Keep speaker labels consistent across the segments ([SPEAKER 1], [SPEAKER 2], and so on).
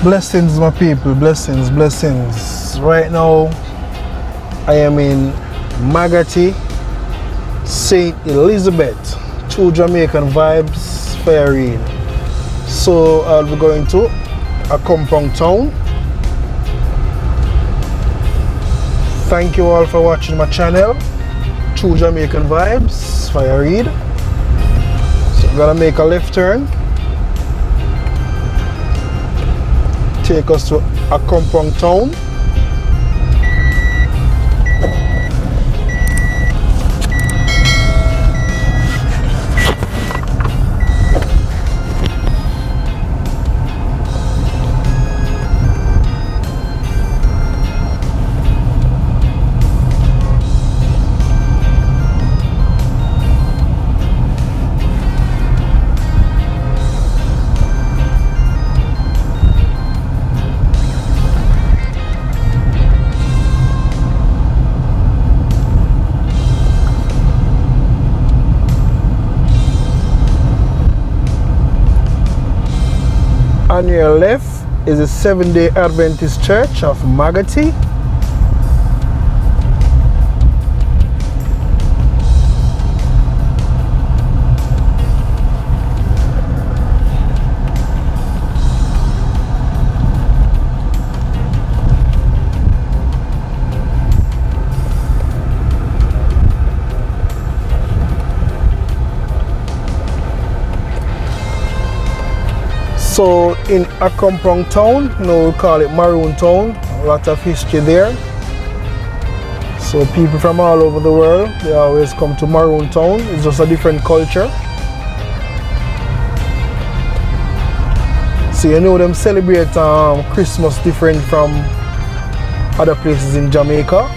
[SPEAKER 1] Blessings, my people, blessings, blessings. Right now, I am in Magati, St. Elizabeth, True Jamaican Vibes, Fairfield. So I'll be going to a compound town. Thank you all for watching my channel, True Jamaican Vibes, Fairfield. So I'm gonna make a left turn. Take us to a compound town. On your left is the Seventh-day Adventist Church of Magati. So in a compound town, we call it Maroon Town, a lot of history there. So people from all over the world, they always come to Maroon Town. It's just a different culture. So them celebrate Christmas different from other places in Jamaica.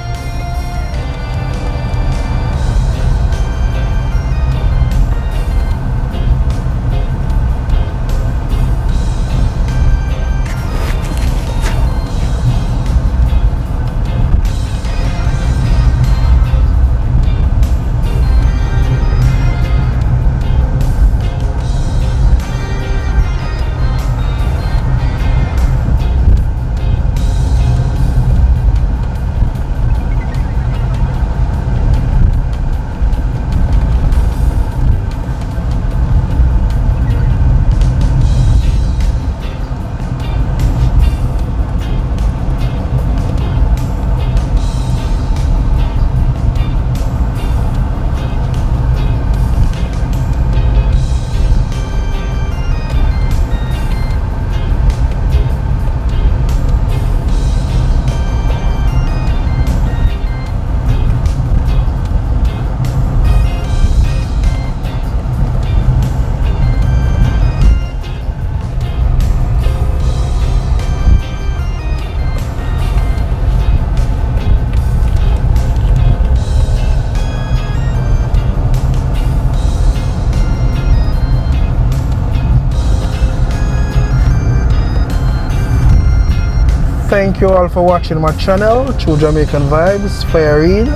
[SPEAKER 1] Thank you all for watching my channel, True Jamaican Vibes, Fairfield.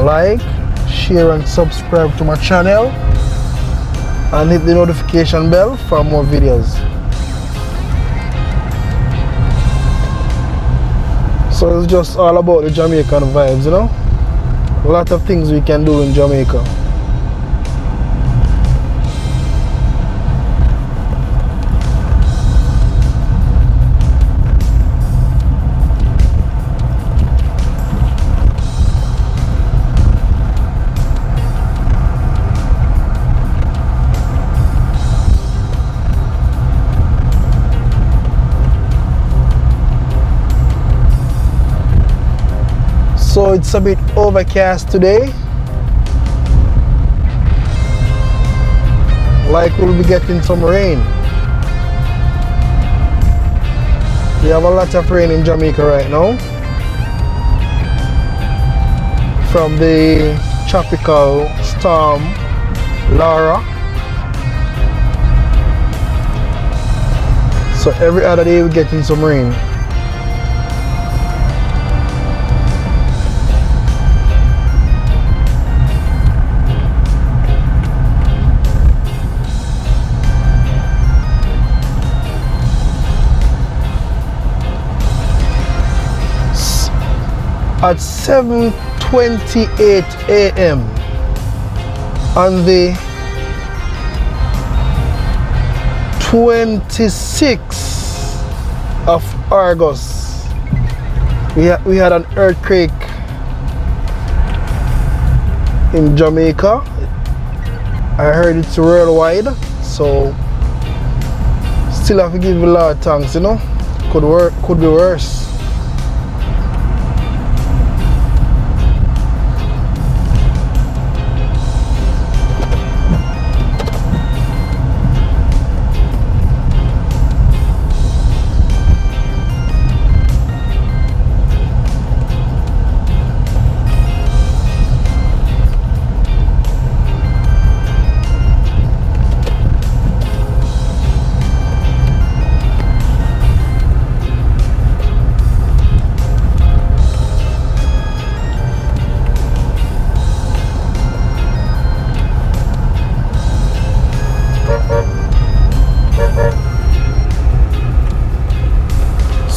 [SPEAKER 1] Like, share and subscribe to my channel and hit the notification bell for more videos. So it's just all about the Jamaican vibes, A lot of things we can do in Jamaica. So it's a bit overcast today. Like we'll be getting some rain. We have a lot of rain in Jamaica right now. From the tropical storm Laura. So every other day we're getting some rain. at 7:28 a.m. on the 26th of August. We had an earthquake in Jamaica. I heard it's worldwide, so still have to give a lot of thanks, you know. Could be worse.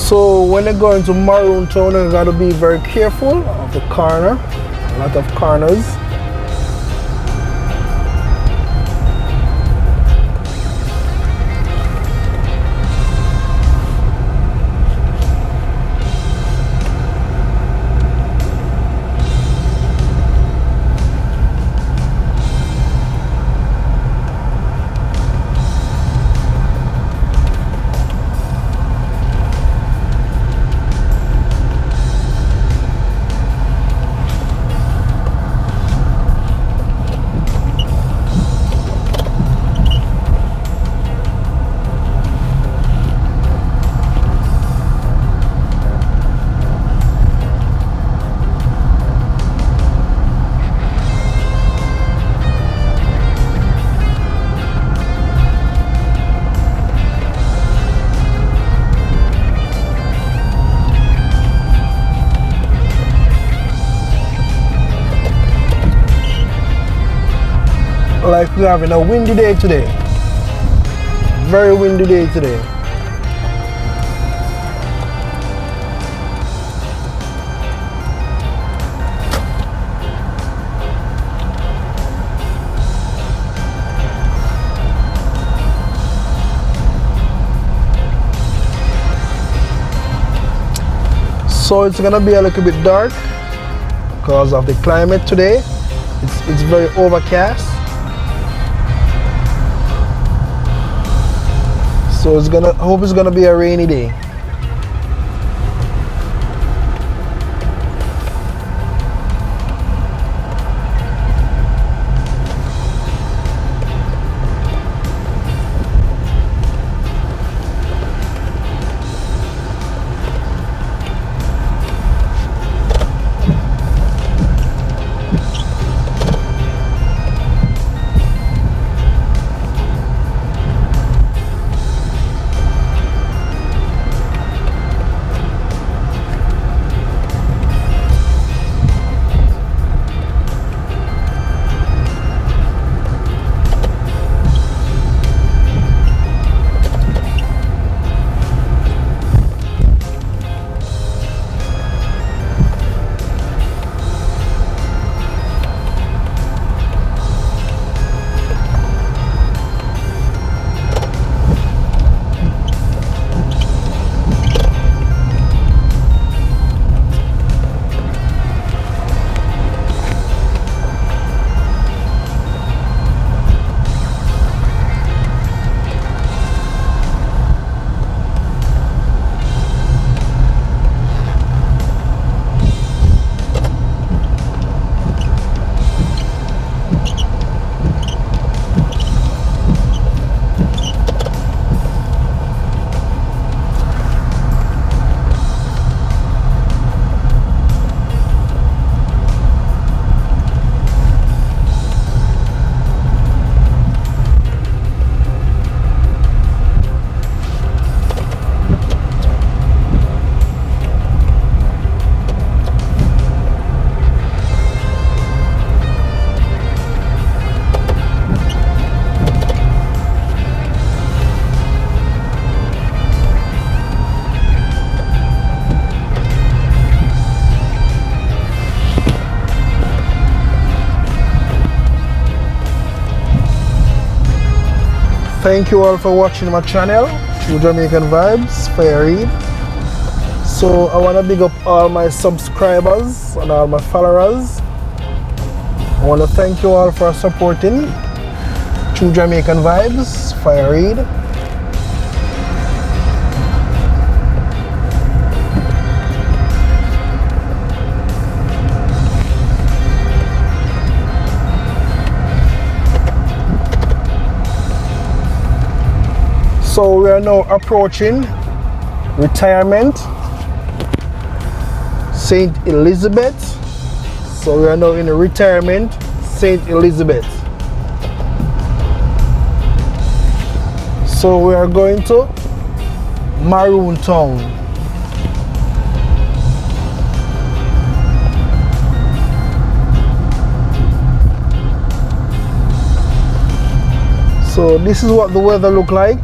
[SPEAKER 1] So when they go into Maroon Town, you gotta be very careful of the corner. A lot of corners. Like we're having a windy day today. Very windy day today. So it's gonna be a little bit dark because of the climate today. It's very overcast. So I hope it's gonna be a rainy day. thank you all for watching my channel, True Jamaican Vibes, Fire Reid. So I want to big up all my subscribers and all my followers. I want to thank you all for supporting True Jamaican Vibes, Fire Reid. So we are now approaching retirement, St. Elizabeth. So we are now in a retirement, St. Elizabeth. So we are going to Maroon Town. So this is what the weather look like.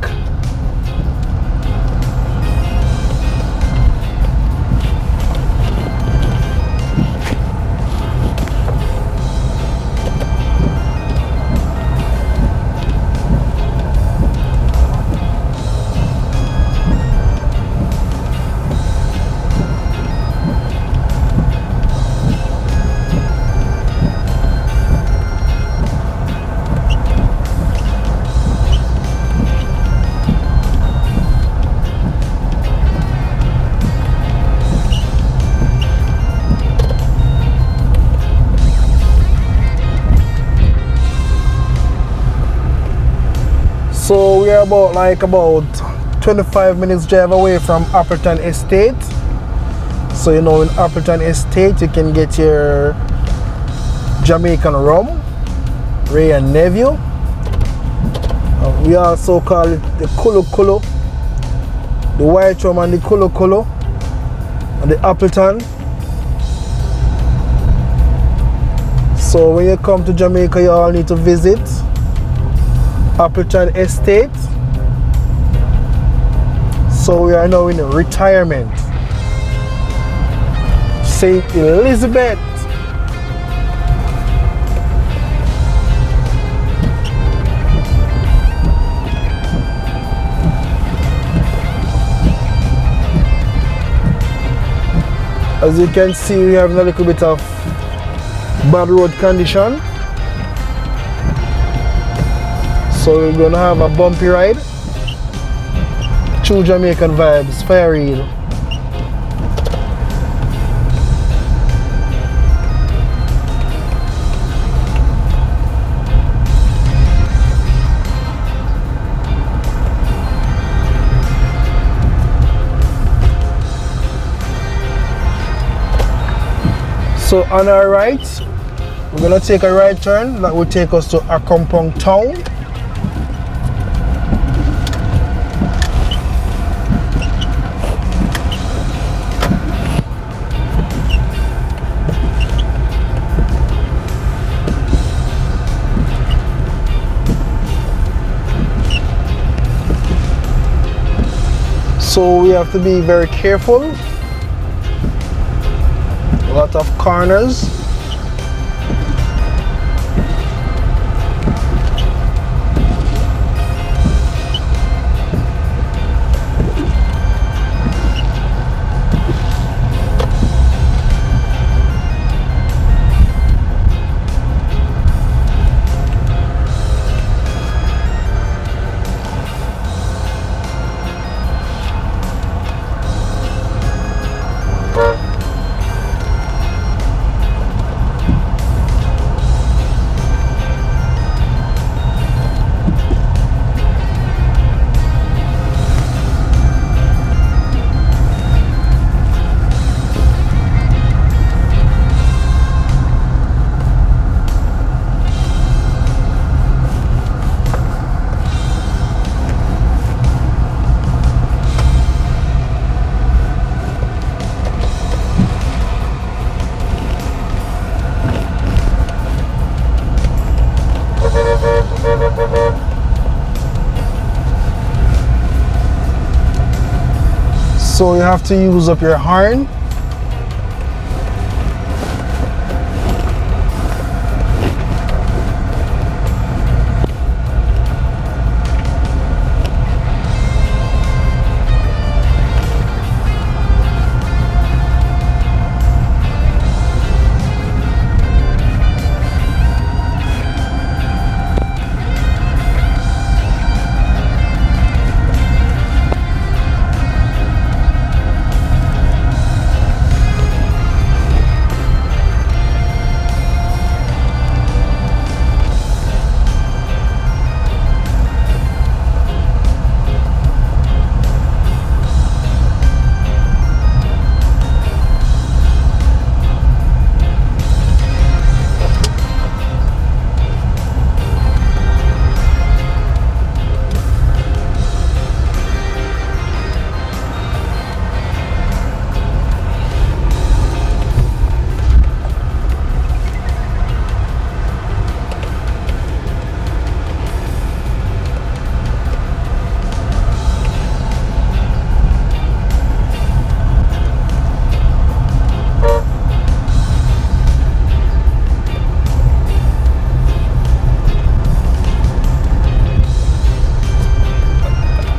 [SPEAKER 1] So we are about 25 minutes drive away from Appleton Estate. So you know, in Appleton Estate you can get your Jamaican rum, Ray and Nephew. We also call it the Kulu Kulu, the white rum and the Kulu Kulu, and the Appleton. So when you come to Jamaica, you all need to visit Appleton Estate. So we are now in retirement, St. Elizabeth. As you can see, we have a little bit of bad road condition. So we're gonna have a bumpy ride. True Jamaican Vibes, Fire Reid. So on our right, we're gonna take a right turn that will take us to Accompong Town. So we have to be very careful. A lot of corners. So you have to use up your horn.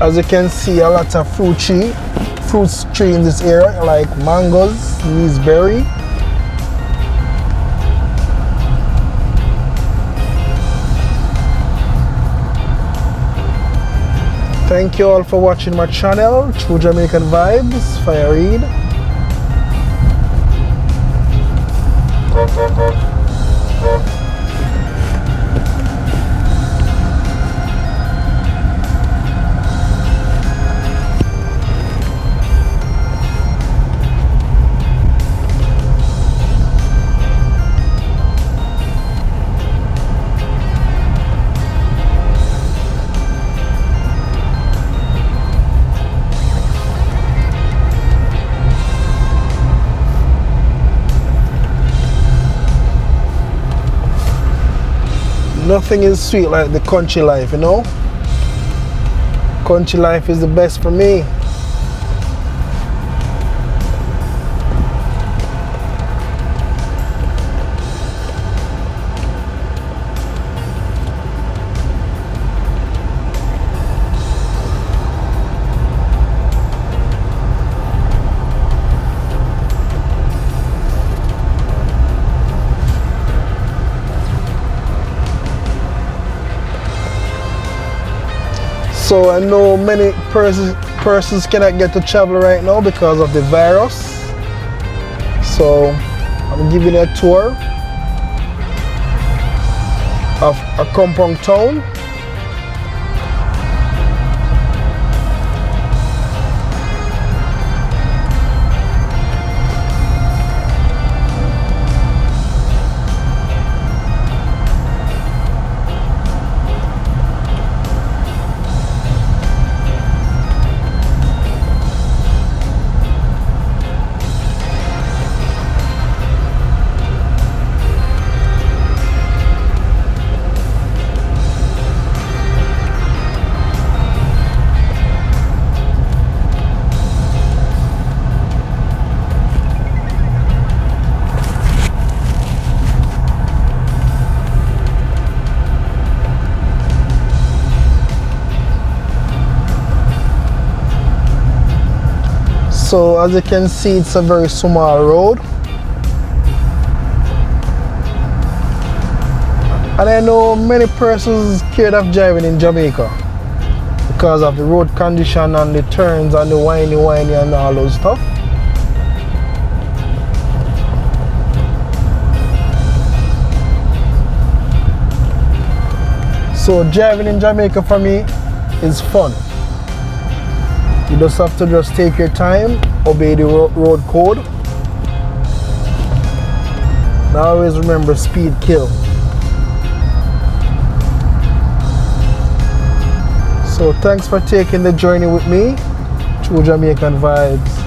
[SPEAKER 1] As you can see, a lot of fruits tree in this area, like mangoes, gooseberry. Thank you all for watching my channel, True Jamaican Vibes, Fireweed. Nothing is sweet like the country life, you know? Country life is the best for me. So I know many persons cannot get to travel right now because of the virus. So I'm giving a tour of a compound town. So as you can see, it's a very small road. And I know many persons scared of driving in Jamaica because of the road condition and the turns and the whiny and all those stuff. So driving in Jamaica for me is fun. You just have to just take your time, obey the road code. And always remember, speed kill. So thanks for taking the journey with me through Jamaican Vibes.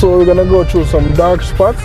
[SPEAKER 1] So we're gonna go through some dark spots.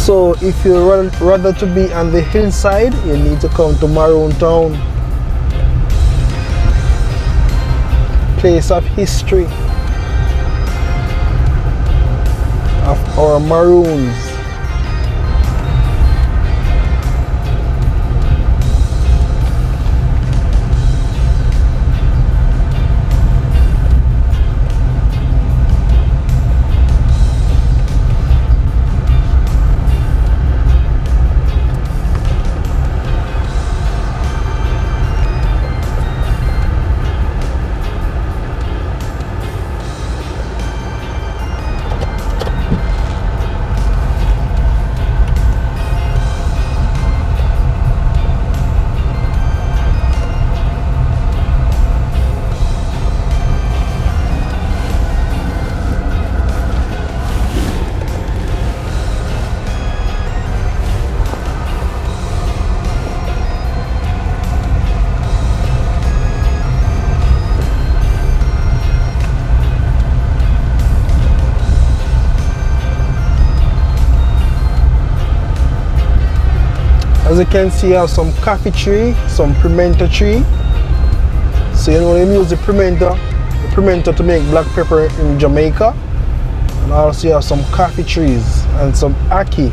[SPEAKER 1] So if you rather to be on the hillside, you need to come to Maroon Town. Place of history of our Maroons. As you can see, I have some coffee tree, some pimento tree. So you know they use the pimento to make black pepper in Jamaica. And also you have some coffee trees and some ackee.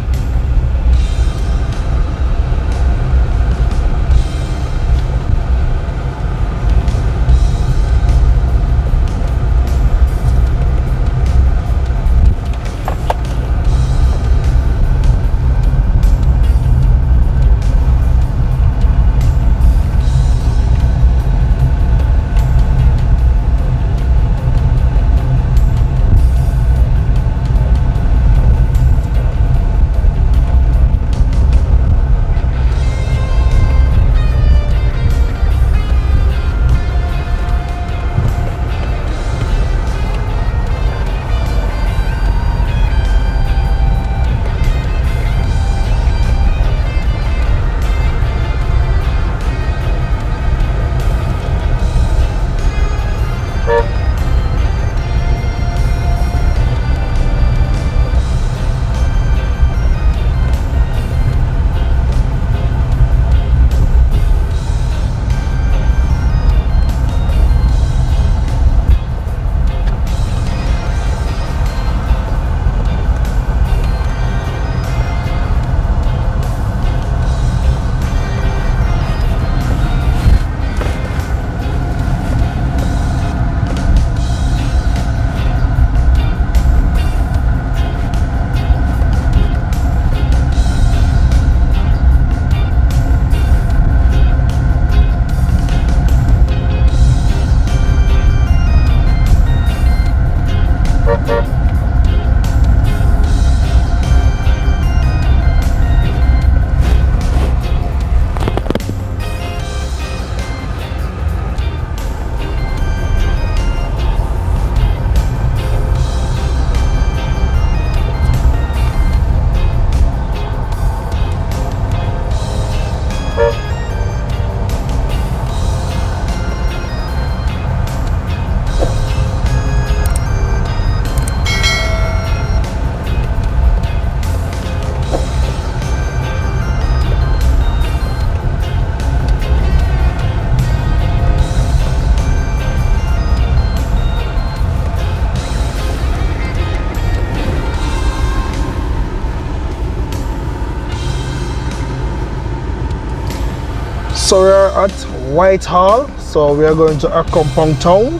[SPEAKER 1] So we are at Whitehall, so we are going to Accompong Town.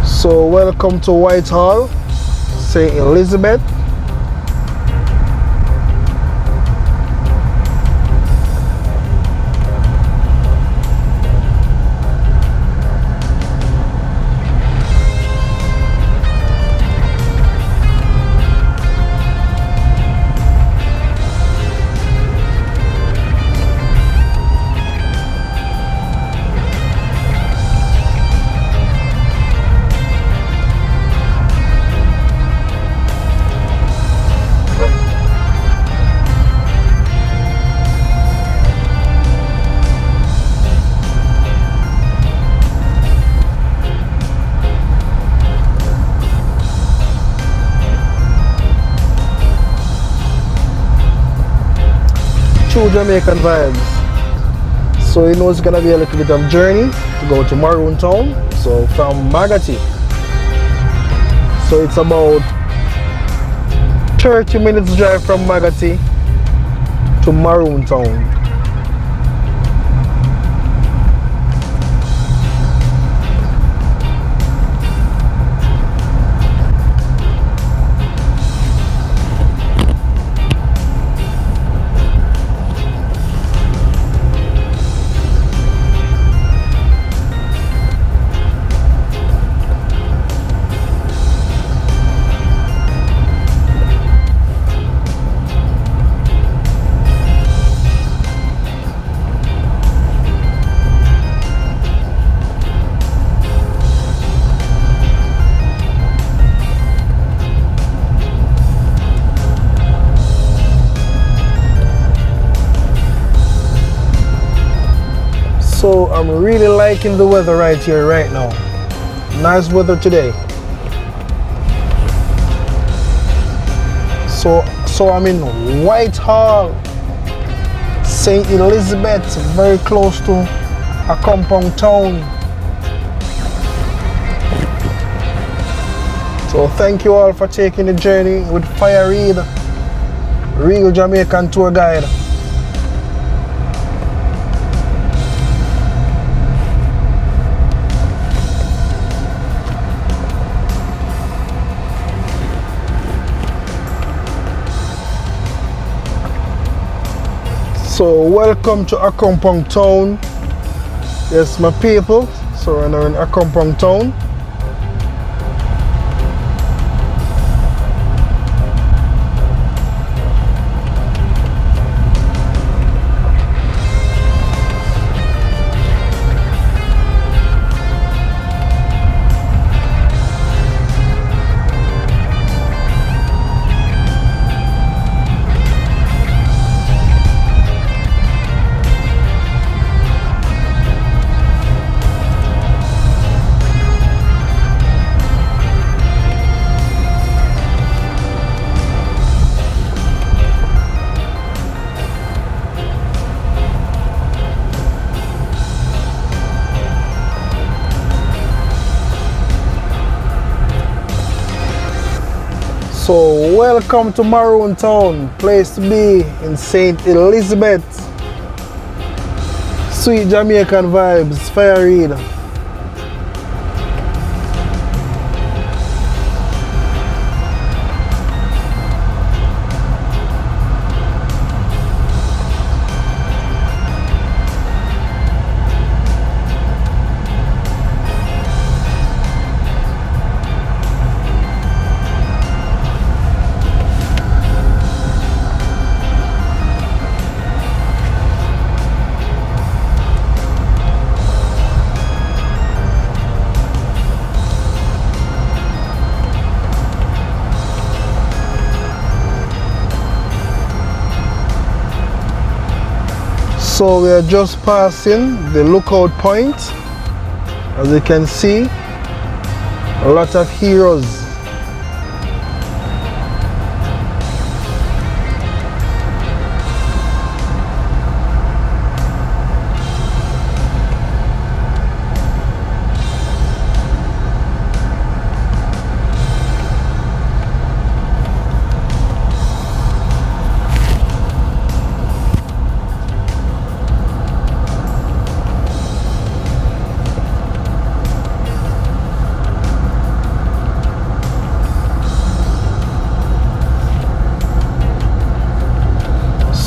[SPEAKER 1] So welcome to Whitehall, St. Elizabeth. True Jamaican vibes. So you know it's gonna be a little bit of journey to go to Maroon Town. So from Magati. So it's about 30 minutes drive from Magati to Maroon Town. you, I'm really liking the weather right here, right now. Nice weather today. So I'm in Whitehall, St. Elizabeth, very close to a compound town. So thank you all for taking the journey with Fire Reid, Real Jamaican Tour Guide. So welcome to Accompong Town. Yes, my people. So we're now in Accompong Town. So welcome to Maroon Town, place to be in St. Elizabeth. Sweet Jamaican vibes, Fire Reid. So we are just passing the lookout point. As you can see, a lot of heroes.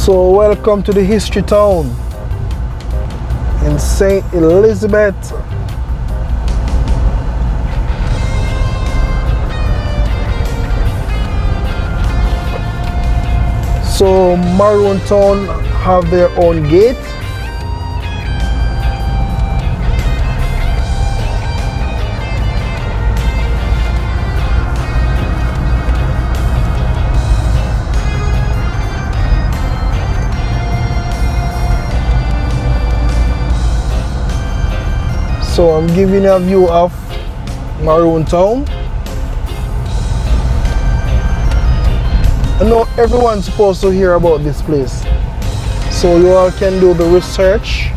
[SPEAKER 1] So welcome to the History Town in St. Elizabeth. So Maroon Town have their own gate. So I'm giving you a view of Maroon Town. I know everyone's supposed to hear about this place. So you all can do the research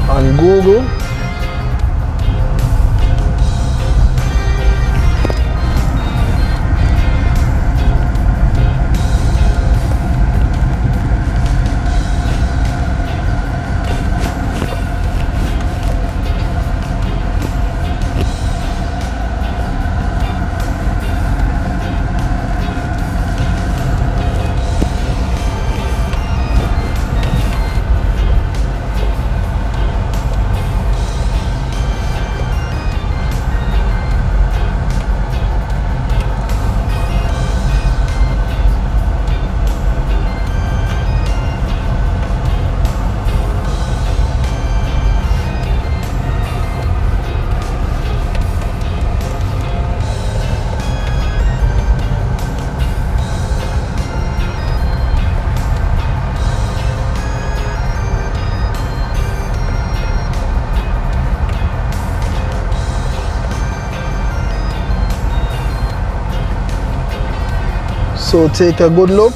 [SPEAKER 1] on Google. So take a good look.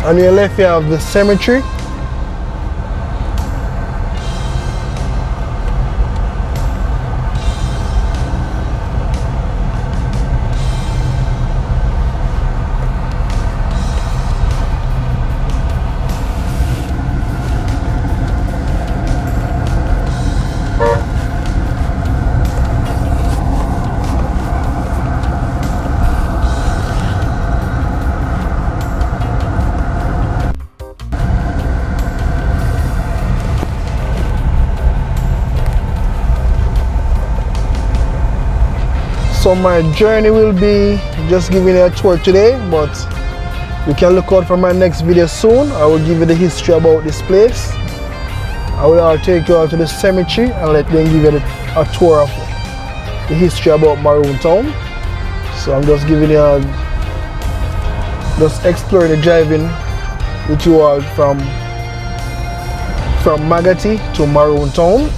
[SPEAKER 1] On your left you have the cemetery. So my journey will be just giving you a tour today, but you can look out for my next video soon. I will give you the history about this place. I will take you out to the cemetery and let them give you a tour of the history about Maroon Town. So I'm just giving you just exploring the driving with you all from Magotty to Maroon Town.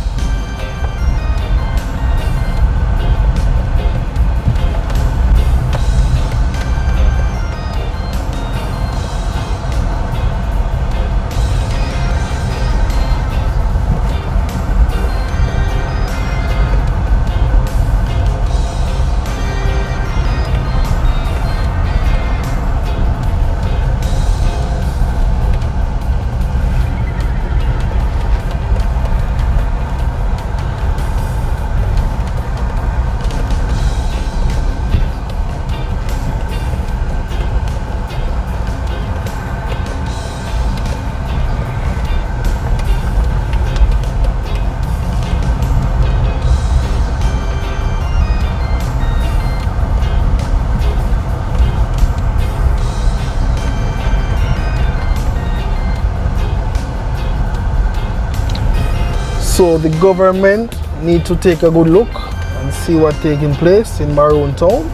[SPEAKER 1] So the government need to take a good look and see what's taking place in Maroon Town.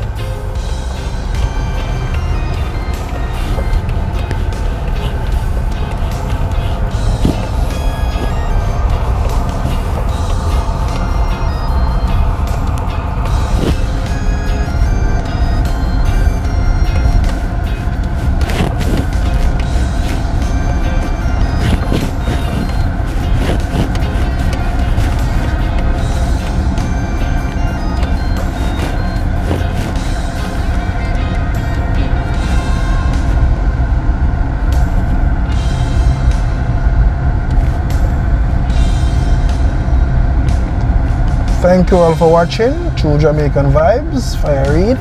[SPEAKER 1] Thank you all for watching True Jamaican Vibes. Fire Reid.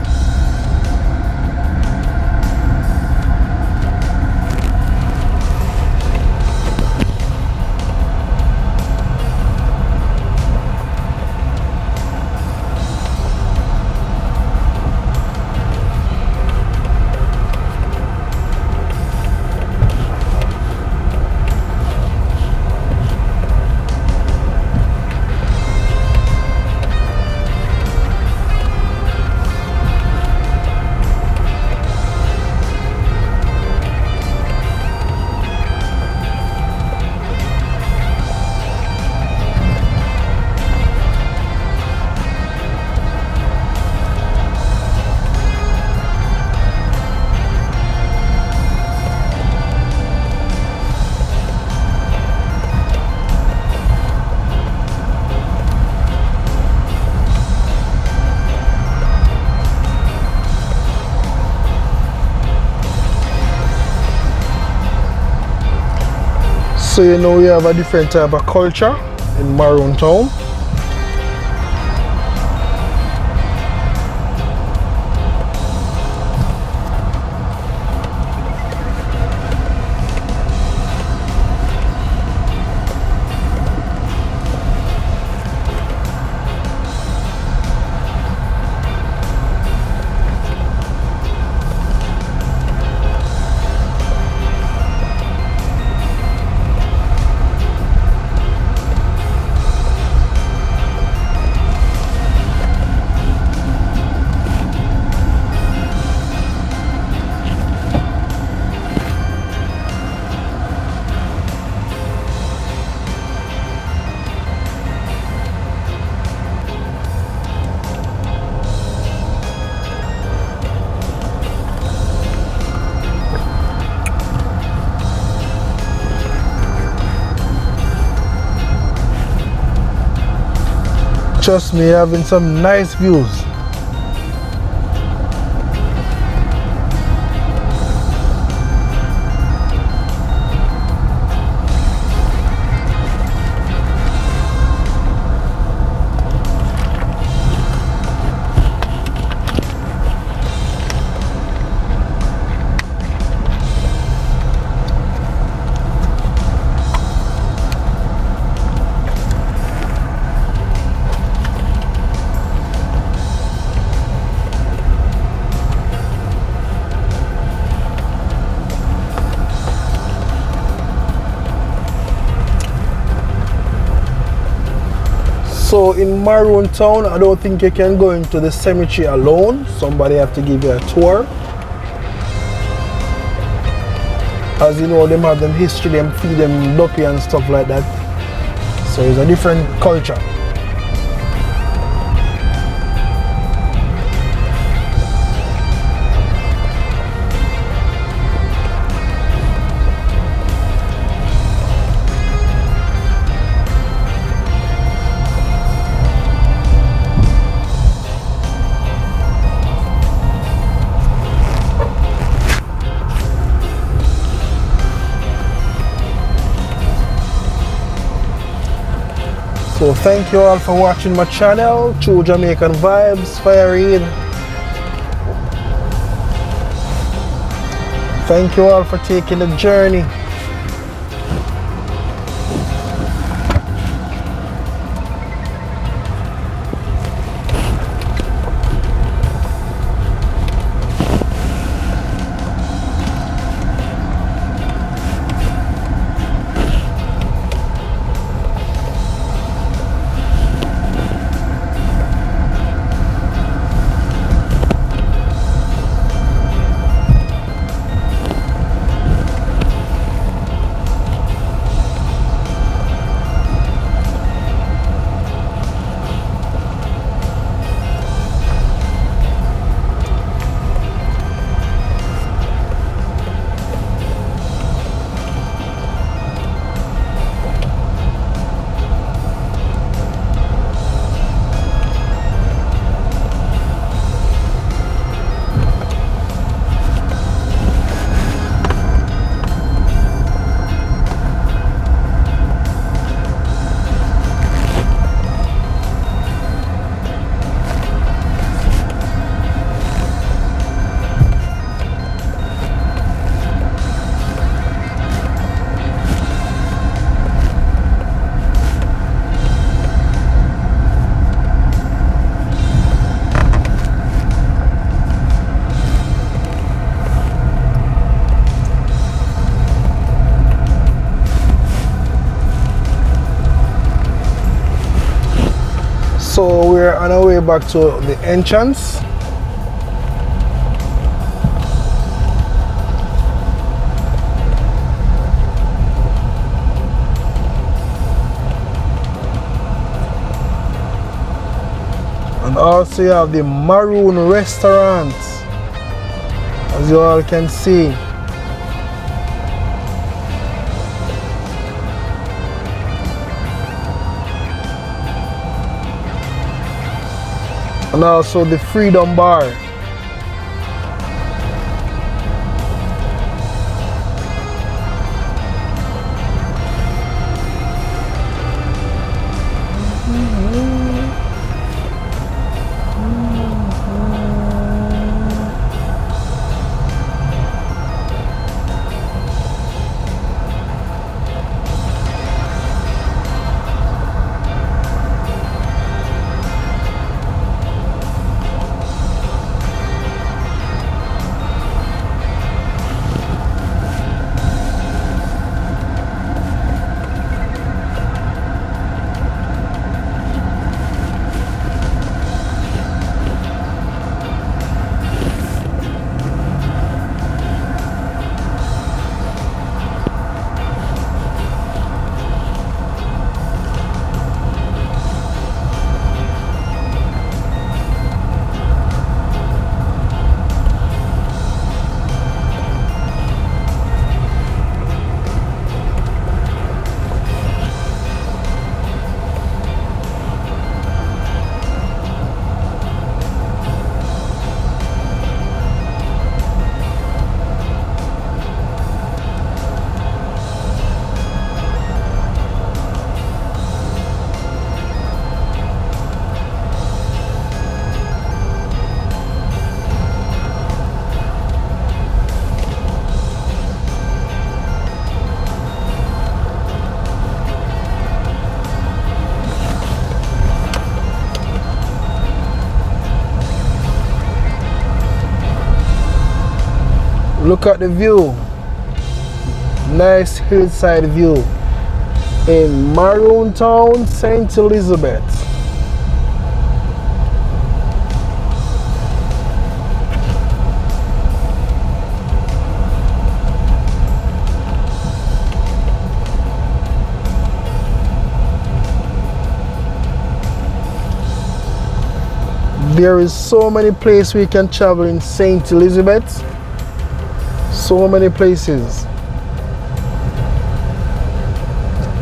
[SPEAKER 1] So you know we have a different type of culture in Maroon Town. Trust me, having some nice views. So in Maroon Town, I don't think you can go into the cemetery alone. Somebody have to give you a tour. As you know, them have them history, them feed them duppy and stuff like that. So it's a different culture. So thank you all for watching my channel, True Jamaican Vibes, Fire. Thank you all for taking the journey. So we're on our way back to the entrance. And also you have the Maroon restaurant, as you all can see. And also the Freedom Bar. Look at the view. Nice hillside view in Maroon Town, St. Elizabeth. There is so many places we can travel in St. Elizabeth. So many places.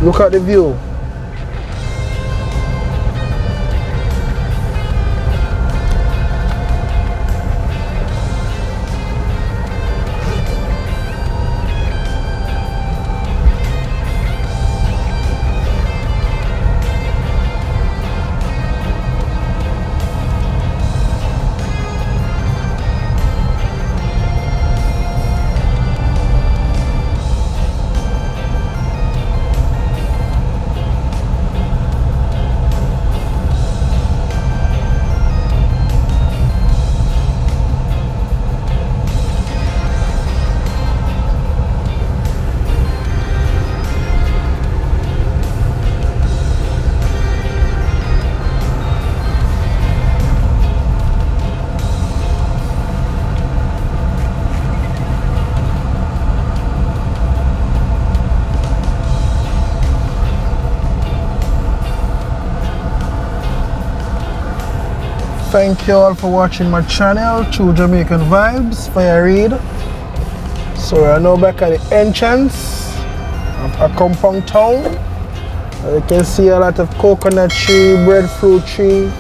[SPEAKER 1] Look at the view. Thank you all for watching my channel, True Jamaican Vibes Fire Reid. So we are now back at the entrance of a compound town. You can see a lot of coconut tree, breadfruit tree,